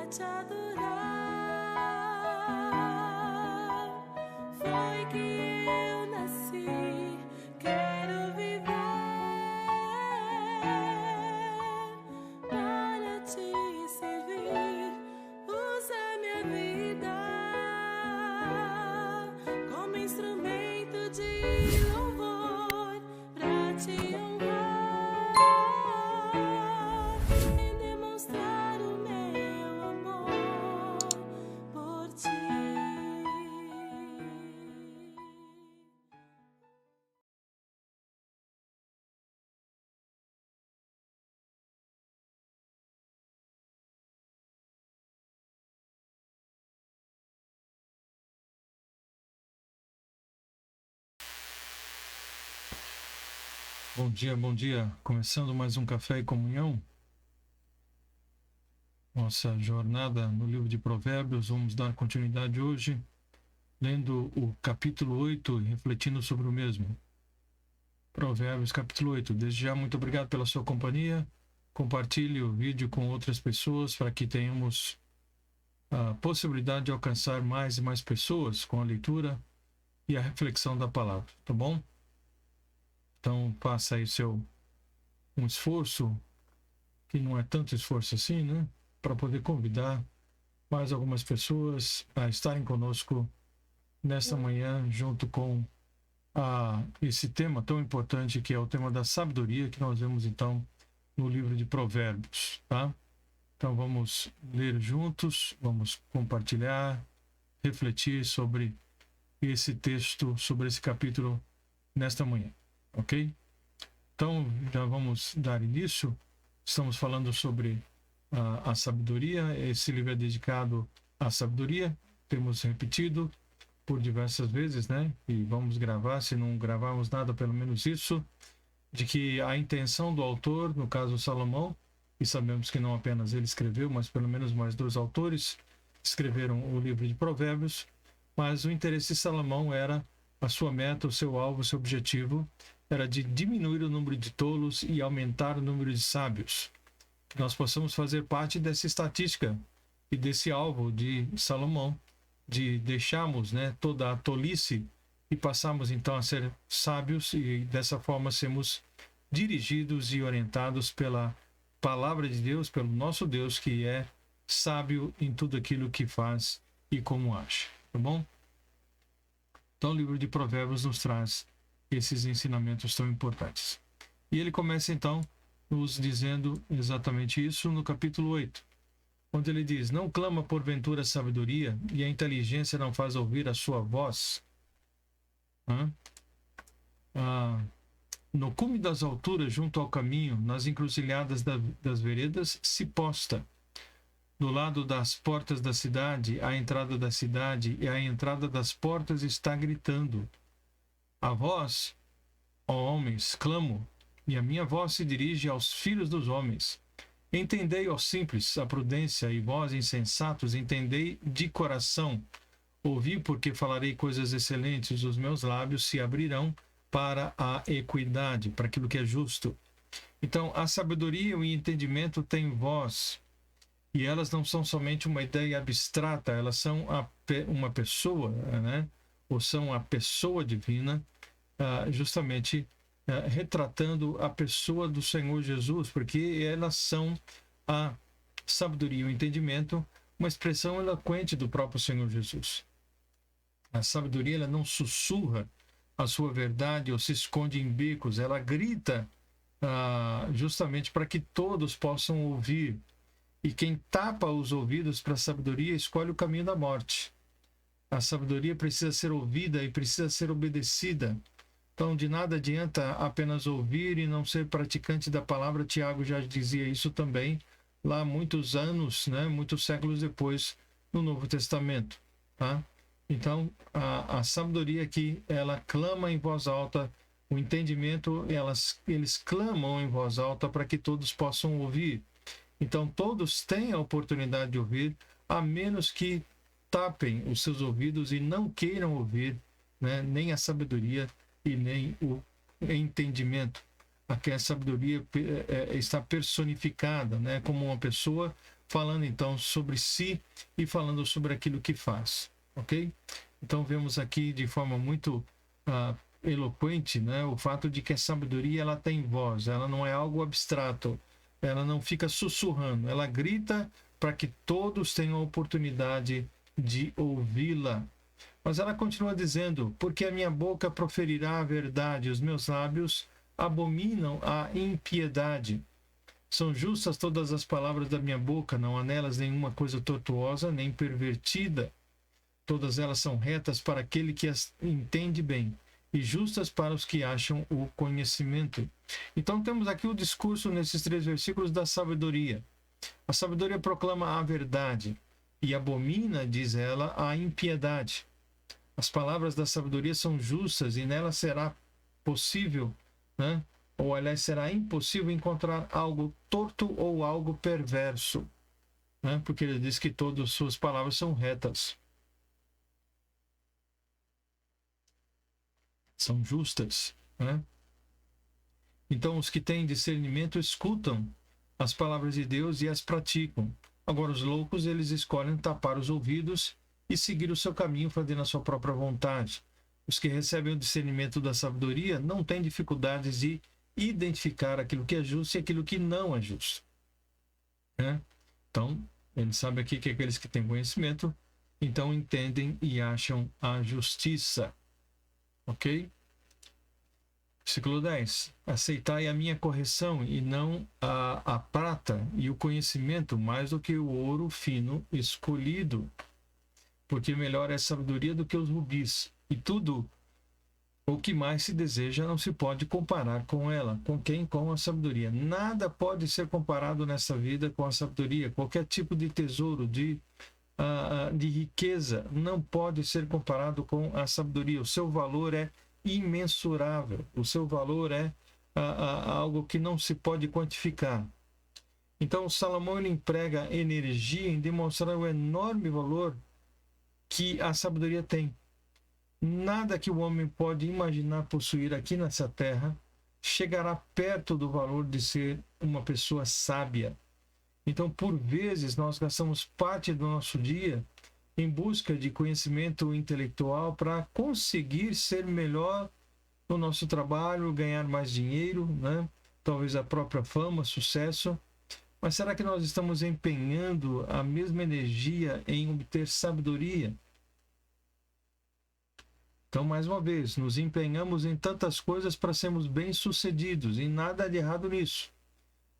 te adorar. Foi que eu nasci, quero viver para te servir. Usa minha vida como instrumento de louvor para te honrar e demonstrar o meu amor por ti. Bom dia, bom dia. Começando mais um Café e Comunhão. Nossa jornada no livro de Provérbios. Vamos dar continuidade hoje, lendo o capítulo 8 e refletindo sobre o mesmo. Provérbios, capítulo 8. Desde já, muito obrigado pela sua companhia. Compartilhe o vídeo com outras pessoas para que tenhamos a possibilidade de alcançar mais e mais pessoas com a leitura e a reflexão da palavra, tá bom? Então, faça aí um esforço, que não é tanto esforço assim, né? Para poder convidar mais algumas pessoas a estarem conosco nesta manhã, junto com esse tema tão importante, que é o tema da sabedoria, que nós vemos então no livro de Provérbios, tá? Então, vamos ler juntos, vamos compartilhar, refletir sobre esse texto, sobre esse capítulo nesta manhã. Ok? Então, já vamos dar início. Estamos falando sobre a sabedoria. Esse livro é dedicado à sabedoria. Temos repetido por diversas vezes, né? E vamos gravar, se não gravarmos nada, pelo menos isso, de que a intenção do autor, no caso Salomão, e sabemos que não apenas ele escreveu, mas pelo menos mais dois autores escreveram o livro de Provérbios, mas o interesse de Salomão era a sua meta, o seu alvo, o seu objetivo era de diminuir o número de tolos e aumentar o número de sábios. Que nós possamos fazer parte dessa estatística e desse alvo de Salomão, de deixarmos, né, toda a tolice e passarmos então a ser sábios e dessa forma sermos dirigidos e orientados pela palavra de Deus, pelo nosso Deus, que é sábio em tudo aquilo que faz e como age. Tá bom? Então o livro de Provérbios nos traz esses ensinamentos tão importantes. E ele começa então nos dizendo exatamente isso no capítulo 8, onde ele diz: não clama porventura a sabedoria, e a inteligência não faz ouvir a sua voz? No cume das alturas, junto ao caminho, nas encruzilhadas das veredas, se posta. Do lado das portas da cidade, a entrada da cidade e a entrada das portas está gritando. A vós, ó homens, clamo, e a minha voz se dirige aos filhos dos homens. Entendei, ó simples, a prudência, e vós, insensatos, entendei de coração. Ouvi, porque falarei coisas excelentes, os meus lábios se abrirão para a equidade, para aquilo que é justo. Então, a sabedoria e o entendimento têm voz, e elas não são somente uma ideia abstrata, elas são uma pessoa, né? Ou são a pessoa divina, justamente retratando a pessoa do Senhor Jesus, porque elas são a sabedoria e o entendimento, uma expressão eloquente do próprio Senhor Jesus. A sabedoria, ela não sussurra a sua verdade ou se esconde em becos, ela grita justamente para que todos possam ouvir. E quem tapa os ouvidos para a sabedoria escolhe o caminho da morte. A sabedoria precisa ser ouvida e precisa ser obedecida. Então, de nada adianta apenas ouvir e não ser praticante da palavra. Tiago já dizia isso também, lá muitos anos, né, muitos séculos depois, no Novo Testamento. Tá? Então, a sabedoria aqui, ela clama em voz alta, o entendimento, eles clamam em voz alta para que todos possam ouvir. Então, todos têm a oportunidade de ouvir, a menos que tapem os seus ouvidos e não queiram ouvir, né, nem a sabedoria e nem o entendimento. Aqui a sabedoria está personificada, né, como uma pessoa falando então sobre si e falando sobre aquilo que faz, ok? Então vemos aqui de forma muito eloquente, né, o fato de que a sabedoria ela tem voz, ela não é algo abstrato, ela não fica sussurrando, ela grita para que todos tenham a oportunidade de ouvi-la. Mas ela continua dizendo: porque a minha boca proferirá a verdade, os meus lábios abominam a impiedade. São justas todas as palavras da minha boca, não há nelas nenhuma coisa tortuosa nem pervertida. Todas elas são retas para aquele que as entende bem, e justas para os que acham o conhecimento. Então temos aqui o discurso nesses 3 versículos da sabedoria. A sabedoria proclama a verdade e abomina, diz ela, a impiedade. As palavras da sabedoria são justas e nela será possível, né? Ou aliás, será impossível encontrar algo torto ou algo perverso, né? Porque ele diz que todas as suas palavras são retas. São justas, né? Então, os que têm discernimento escutam as palavras de Deus e as praticam. Agora, os loucos, eles escolhem tapar os ouvidos e seguir o seu caminho, fazendo a sua própria vontade. Os que recebem o discernimento da sabedoria não têm dificuldades de identificar aquilo que é justo e aquilo que não é justo, né? Então, ele sabe aqui que aqueles que têm conhecimento, então entendem e acham a justiça. Ok? Versículo 10. Aceitai a minha correção e não a prata e o conhecimento mais do que o ouro fino escolhido. Porque melhor é a sabedoria do que os rubis. E tudo o que mais se deseja não se pode comparar com ela. Com quem? Com a sabedoria. Nada pode ser comparado nessa vida com a sabedoria. Qualquer tipo de tesouro, de riqueza, não pode ser comparado com a sabedoria. O seu valor é imensurável. O seu valor é algo que não se pode quantificar. Então, Salomão ele emprega energia em demonstrar o enorme valor que a sabedoria tem. Nada que o homem pode imaginar possuir aqui nessa terra chegará perto do valor de ser uma pessoa sábia. Então, por vezes, nós gastamos parte do nosso dia em busca de conhecimento intelectual para conseguir ser melhor no nosso trabalho, ganhar mais dinheiro, né? Talvez a própria fama, sucesso. Mas será que nós estamos empenhando a mesma energia em obter sabedoria? Então, mais uma vez, nos empenhamos em tantas coisas para sermos bem-sucedidos, e nada de errado nisso.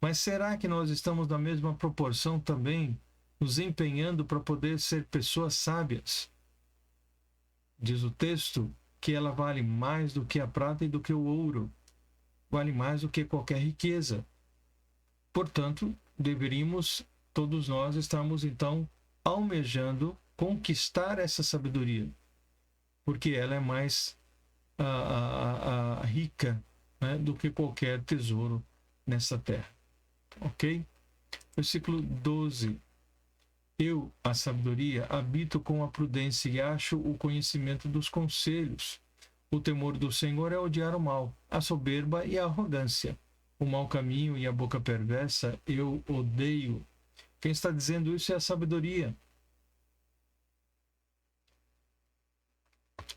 Mas será que nós estamos na mesma proporção também, nos empenhando para poder ser pessoas sábias? Diz o texto que ela vale mais do que a prata e do que o ouro, vale mais do que qualquer riqueza. Portanto, deveríamos, todos nós, estarmos então almejando conquistar essa sabedoria, porque ela é mais rica, né, do que qualquer tesouro nessa terra. Ok? Versículo 12. Eu, a sabedoria, habito com a prudência e acho o conhecimento dos conselhos. O temor do Senhor é odiar o mal, a soberba e a arrogância. O mau caminho e a boca perversa eu odeio. Quem está dizendo isso é a sabedoria.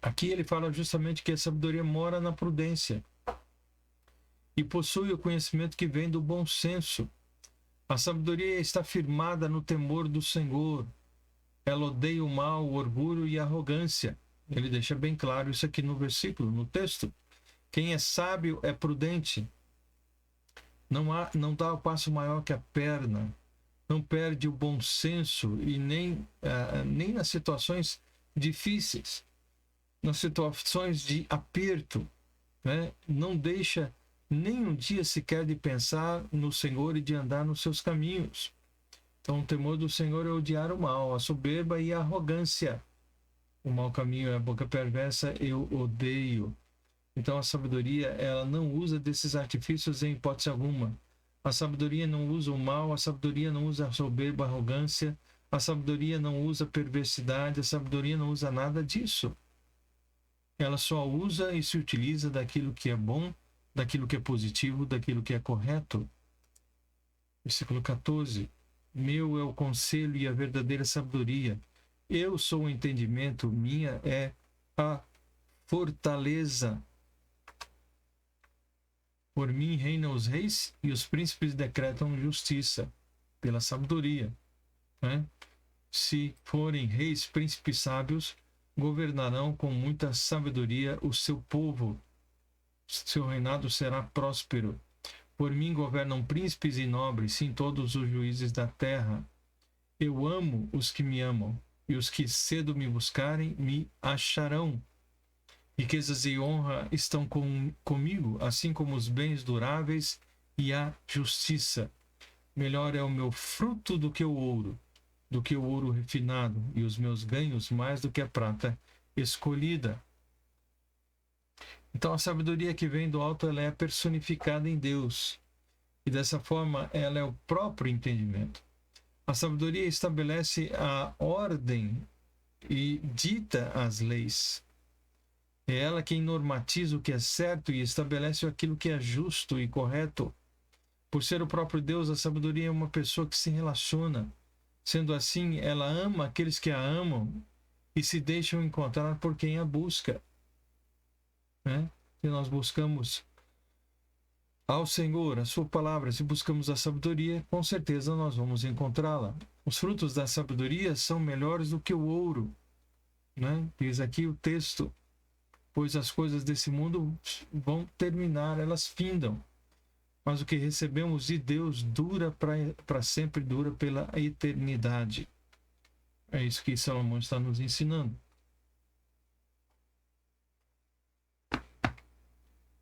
Aqui ele fala justamente que a sabedoria mora na prudência e possui o conhecimento que vem do bom senso. A sabedoria está firmada no temor do Senhor. Ela odeia o mal, o orgulho e a arrogância. Ele deixa bem claro isso aqui no versículo, no texto. Quem é sábio é prudente. Não dá o passo maior que a perna. Não perde o bom senso e nem nas situações difíceis. Nas situações de aperto, né? Não deixa nem um dia sequer de pensar no Senhor e de andar nos seus caminhos. Então, o temor do Senhor é odiar o mal, a soberba e a arrogância. O mau caminho e a boca perversa eu odeio. Então, a sabedoria, ela não usa desses artifícios em hipótese alguma. A sabedoria não usa o mal, a sabedoria não usa a soberba, a arrogância, a sabedoria não usa perversidade, a sabedoria não usa nada disso. Ela só usa e se utiliza daquilo que é bom, daquilo que é positivo, daquilo que é correto. Versículo 14. meu é o conselho e a verdadeira sabedoria. Eu sou o entendimento, minha é a fortaleza. Por mim reinam os reis e os príncipes decretam justiça pela sabedoria. Né? Se forem reis, príncipes sábios, governarão com muita sabedoria o seu povo. Seu reinado será próspero. Por mim governam príncipes e nobres, sim, todos os juízes da terra. Eu amo os que me amam, e os que cedo me buscarem me acharão. Riquezas e honra estão comigo, assim como os bens duráveis e a justiça. Melhor é o meu fruto do que o ouro refinado, e os meus ganhos mais do que a prata escolhida. Então, a sabedoria que vem do alto, ela é personificada em Deus. E dessa forma, ela é o próprio entendimento. A sabedoria estabelece a ordem e dita as leis. É ela quem normatiza o que é certo e estabelece aquilo que é justo e correto. Por ser o próprio Deus, a sabedoria é uma pessoa que se relaciona. Sendo assim, ela ama aqueles que a amam e se deixam encontrar por quem a busca. Né? Se nós buscamos ao Senhor, a sua palavra, se buscamos a sabedoria, com certeza nós vamos encontrá-la. Os frutos da sabedoria são melhores do que o ouro. Né? Diz aqui o texto, pois as coisas desse mundo vão terminar, elas findam. Mas o que recebemos de Deus dura para sempre, dura pela eternidade. É isso que Salomão está nos ensinando.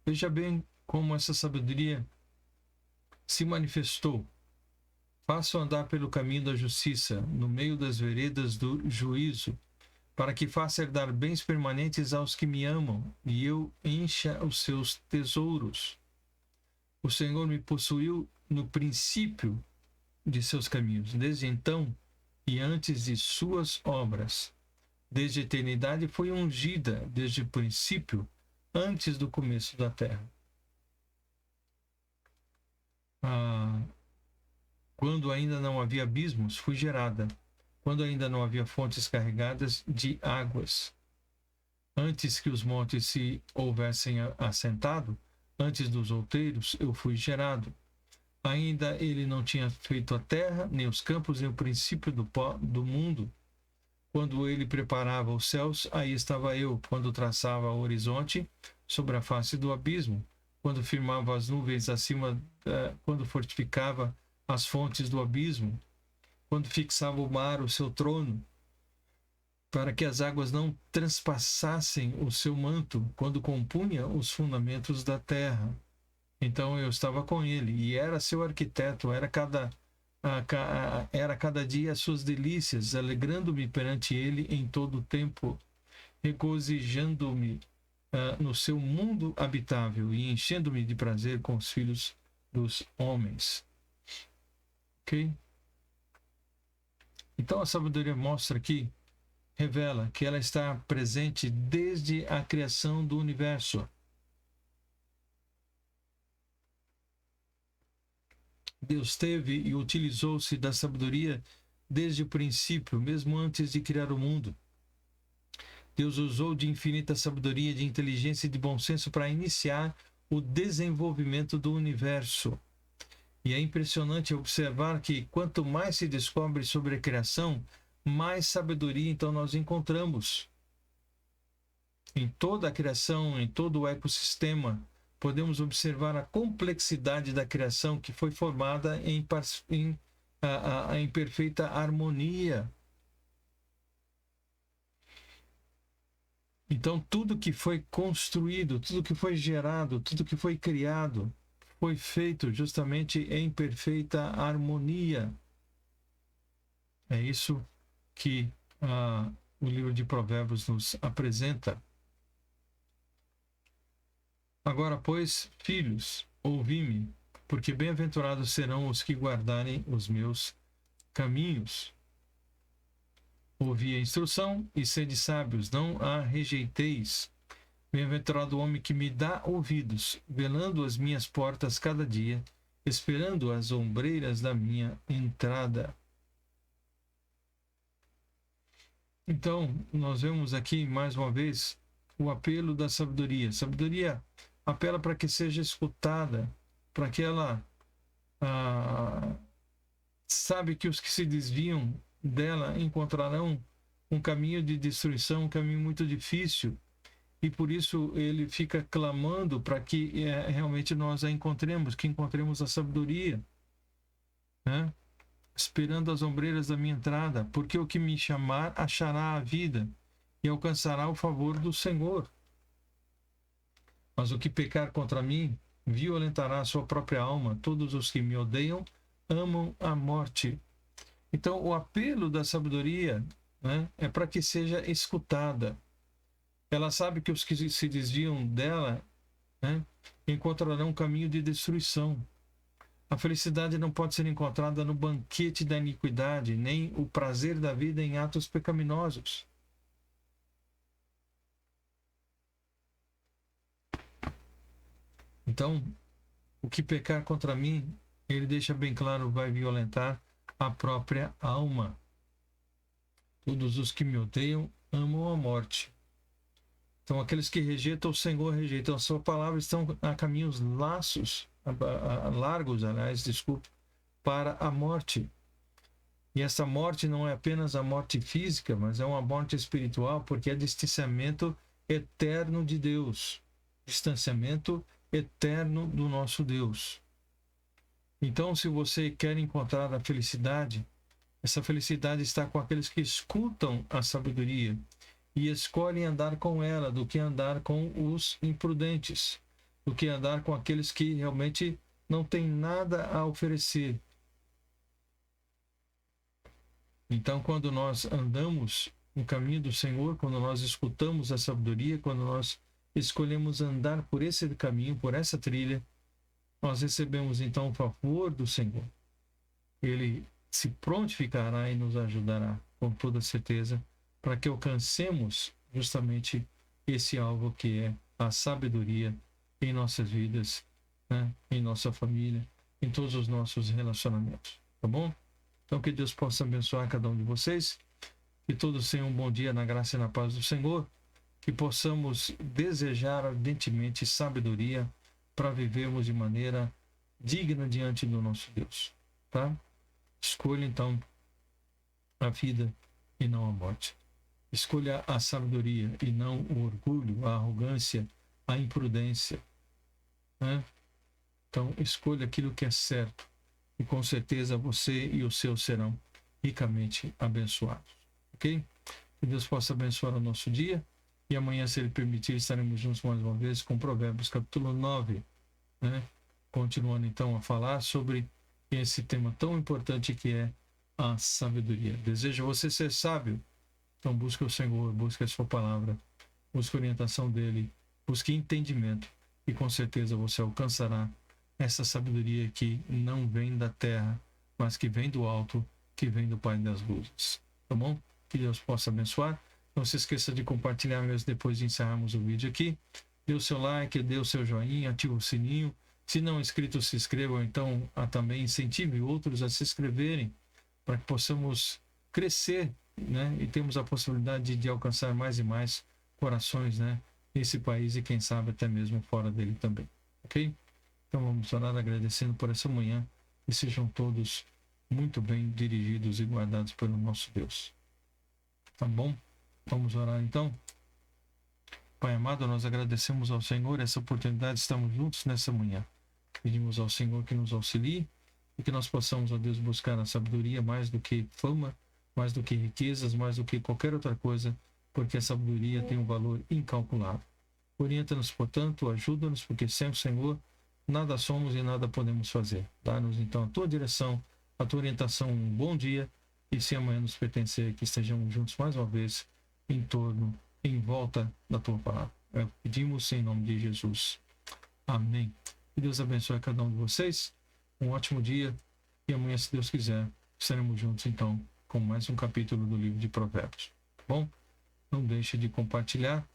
Veja bem como essa sabedoria se manifestou. Faça andar pelo caminho da justiça, no meio das veredas do juízo, para que faça herdar bens permanentes aos que me amam, e eu encha os seus tesouros. O Senhor me possuiu no princípio de seus caminhos, desde então e antes de suas obras. Desde a eternidade foi ungida, desde o princípio, antes do começo da terra. Quando ainda não havia abismos, fui gerada. Quando ainda não havia fontes carregadas de águas. Antes que os montes se houvessem assentado, antes dos outeiros, eu fui gerado. Ainda ele não tinha feito a terra, nem os campos, nem o princípio do mundo. Quando ele preparava os céus, aí estava eu. Quando traçava o horizonte sobre a face do abismo. Quando firmava as nuvens acima, quando fortificava as fontes do abismo. Quando fixava o mar, o seu trono, para que as águas não transpassassem o seu manto, quando compunha os fundamentos da terra. Então eu estava com ele, e era seu arquiteto, era cada dia as suas delícias, alegrando-me perante ele em todo o tempo, regozijando-me no seu mundo habitável e enchendo-me de prazer com os filhos dos homens. Ok? Então a sabedoria mostra aqui, revela que ela está presente desde a criação do universo. Deus teve e utilizou-se da sabedoria desde o princípio, mesmo antes de criar o mundo. Deus usou de infinita sabedoria, de inteligência e de bom senso para iniciar o desenvolvimento do universo. E é impressionante observar que quanto mais se descobre sobre a criação, mais sabedoria então nós encontramos. Em toda a criação, em todo o ecossistema, podemos observar a complexidade da criação que foi formada em perfeita harmonia. Então, tudo que foi construído, tudo que foi gerado, tudo que foi criado, foi feito justamente em perfeita harmonia. É isso que o livro de Provérbios nos apresenta. Agora, pois, filhos, ouvi-me, porque bem-aventurados serão os que guardarem os meus caminhos. Ouvi a instrução e sede sábios, não a rejeiteis. Bem-aventurado o homem que me dá ouvidos, velando as minhas portas cada dia, esperando as ombreiras da minha entrada. Então, nós vemos aqui, mais uma vez, o apelo da sabedoria. Sabedoria apela para que seja escutada, para que ela sabe que os que se desviam dela encontrarão um caminho de destruição, um caminho muito difícil, e por isso ele fica clamando para que realmente nós a encontremos, que encontremos a sabedoria, né? Esperando as ombreiras da minha entrada, porque o que me chamar achará a vida e alcançará o favor do Senhor. Mas o que pecar contra mim violentará a sua própria alma. Todos os que me odeiam amam a morte. Então, o apelo da sabedoria, né, é para que seja escutada. Ela sabe que os que se desviam dela, né, encontrarão um caminho de destruição. A felicidade não pode ser encontrada no banquete da iniquidade, nem o prazer da vida em atos pecaminosos. Então, o que pecar contra mim, ele deixa bem claro, vai violentar a própria alma. Todos os que me odeiam amam a morte. Então, aqueles que rejeitam o Senhor, rejeitam a sua palavra, estão a caminhos largos, para a morte. E essa morte não é apenas a morte física, mas é uma morte espiritual, porque é distanciamento eterno de Deus. Distanciamento eterno do nosso Deus. Então, se você quer encontrar a felicidade, essa felicidade está com aqueles que escutam a sabedoria e escolhem andar com ela, do que andar com os imprudentes, do que andar com aqueles que realmente não têm nada a oferecer. Então, quando nós andamos no caminho do Senhor, quando nós escutamos a sabedoria, quando nós escolhemos andar por esse caminho, por essa trilha, nós recebemos então o favor do Senhor. Ele se prontificará e nos ajudará, com toda certeza, para que alcancemos justamente esse alvo que é a sabedoria em nossas vidas, né? Em nossa família, em todos os nossos relacionamentos. Tá bom? Então, que Deus possa abençoar cada um de vocês, que todos tenham um bom dia na graça e na paz do Senhor, que possamos desejar ardentemente sabedoria para vivermos de maneira digna diante do nosso Deus, tá? Escolha, então, a vida e não a morte. Escolha a sabedoria e não o orgulho, a arrogância, a imprudência, né? Então, escolha aquilo que é certo e com certeza você e os seus serão ricamente abençoados, ok? Que Deus possa abençoar o nosso dia e amanhã, se Ele permitir, estaremos juntos mais uma vez com Provérbios capítulo 9, né? Continuando então a falar sobre esse tema tão importante que é a sabedoria. Desejo você ser sábio, então busque o Senhor, busque a sua palavra, busque a orientação dele, busque entendimento e com certeza você alcançará essa sabedoria que não vem da terra, mas que vem do alto, que vem do Pai das luzes. Tá bom? Que Deus possa abençoar. Não se esqueça de compartilhar mesmo depois de encerrarmos o vídeo aqui. Dê o seu like, dê o seu joinha, ative o sininho. Se não inscrito, se inscrevam. Então, também incentive outros a se inscreverem para que possamos crescer, né? E temos a possibilidade de alcançar mais e mais corações, né? Nesse país e quem sabe até mesmo fora dele também. Ok? Então vamos orar agradecendo por essa manhã e sejam todos muito bem dirigidos e guardados pelo nosso Deus. Tá bom? Vamos orar então. Pai amado, nós agradecemos ao Senhor essa oportunidade de estarmos juntos nessa manhã. Pedimos ao Senhor que nos auxilie e que nós possamos, ó Deus, buscar a sabedoria mais do que fama, mais do que riquezas, mais do que qualquer outra coisa, porque a sabedoria tem um valor incalculável. Orienta-nos, portanto, ajuda-nos, porque sem o Senhor nada somos e nada podemos fazer. Dá-nos então a tua direção, a tua orientação, um bom dia, e se amanhã nos pertencer, que estejamos juntos mais uma vez, em torno, em volta da tua palavra. Pedimos em nome de Jesus. Amém. Que Deus abençoe a cada um de vocês. Um ótimo dia, e amanhã, se Deus quiser, estaremos juntos então, com mais um capítulo do livro de Provérbios. Bom? Não deixe de compartilhar,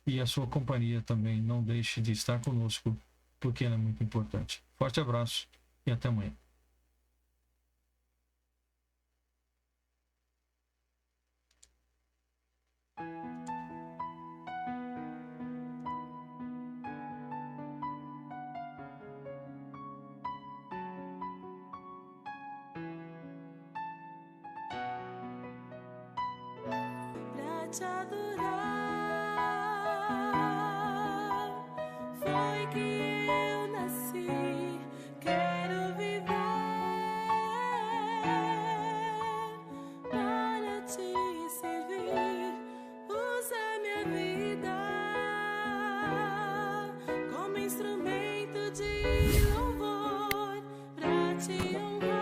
e a sua companhia também não deixe de estar conosco, porque ela é muito importante. Forte abraço e até amanhã. Pra te adorar, foi que eu nasci. Quero viver para te servir. Usa minha vida como instrumento de louvor pra te honrar.